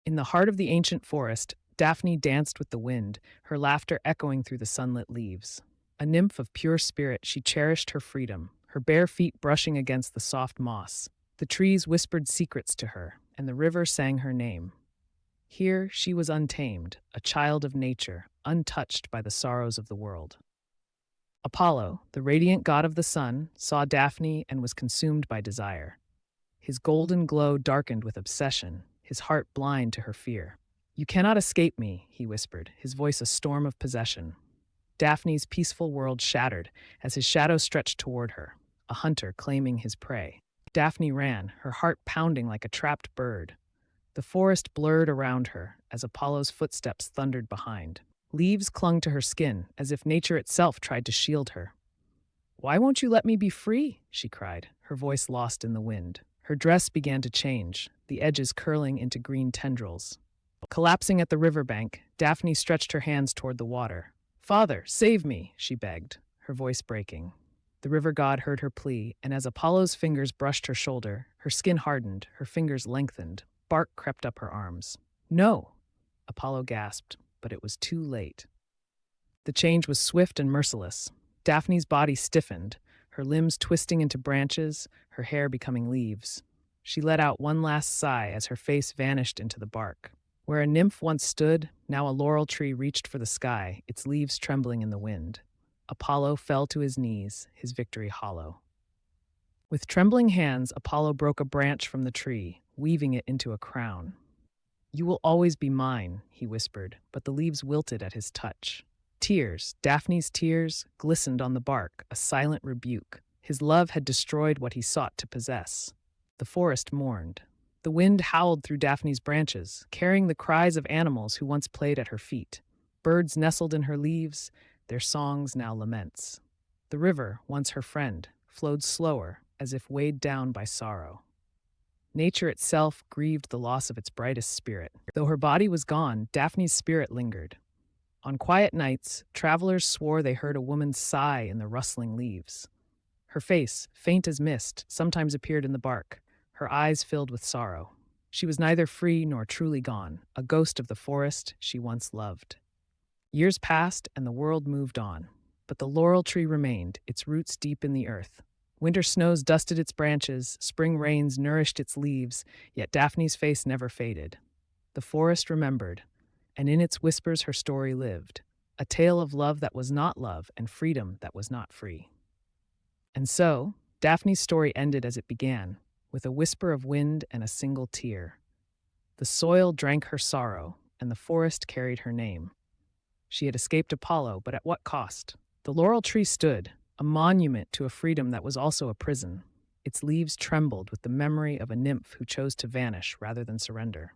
In the heart of the ancient forest, Daphne danced with the wind, her laughter echoing through the sunlit leaves. A nymph of pure spirit, she cherished her freedom, her bare feet brushing against the soft moss. The trees whispered secrets to her, and the river sang her name. Here she was untamed, a child of nature, untouched by the sorrows of the world. Apollo, the radiant god of the sun, saw Daphne and was consumed by desire. His golden glow darkened with obsession, his heart blind to her fear. "You cannot escape me," he whispered, his voice a storm of possession. Daphne's peaceful world shattered as his shadow stretched toward her, a hunter claiming his prey. Daphne ran, her heart pounding like a trapped bird. The forest blurred around her as Apollo's footsteps thundered behind. Leaves clung to her skin as if nature itself tried to shield her. "Why won't you let me be free?" she cried, her voice lost in the wind. Her dress began to change, the edges curling into green tendrils. Collapsing at the riverbank, Daphne stretched her hands toward the water. "Father, save me," she begged, her voice breaking. The river god heard her plea, and as Apollo's fingers brushed her shoulder, her skin hardened, her fingers lengthened. Bark crept up her arms. "No!" Apollo gasped, but it was too late. The change was swift and merciless. Daphne's body stiffened, her limbs twisting into branches, her hair becoming leaves. She let out one last sigh as her face vanished into the bark. Where a nymph once stood, now a laurel tree reached for the sky, its leaves trembling in the wind. Apollo fell to his knees, his victory hollow. With trembling hands, Apollo broke a branch from the tree, weaving it into a crown. "You will always be mine," he whispered, but the leaves wilted at his touch. Tears, Daphne's tears, glistened on the bark, a silent rebuke. His love had destroyed what he sought to possess. The forest mourned. The wind howled through Daphne's branches, carrying the cries of animals who once played at her feet. Birds nestled in her leaves, their songs now laments. The river, once her friend, flowed slower, as if weighed down by sorrow. Nature itself grieved the loss of its brightest spirit. Though her body was gone, Daphne's spirit lingered. On quiet nights, travelers swore they heard a woman's sigh in the rustling leaves. Her face, faint as mist, sometimes appeared in the bark, her eyes filled with sorrow. She was neither free nor truly gone, a ghost of the forest she once loved. Years passed and the world moved on, but the laurel tree remained, its roots deep in the earth. Winter snows dusted its branches, spring rains nourished its leaves, yet Daphne's face never faded. The forest remembered, and in its whispers her story lived, a tale of love that was not love and freedom that was not free. And so, Daphne's story ended as it began, with a whisper of wind and a single tear. The soil drank her sorrow, and the forest carried her name. She had escaped Apollo, but at what cost? The laurel tree stood, a monument to a freedom that was also a prison. Its leaves trembled with the memory of a nymph who chose to vanish rather than surrender.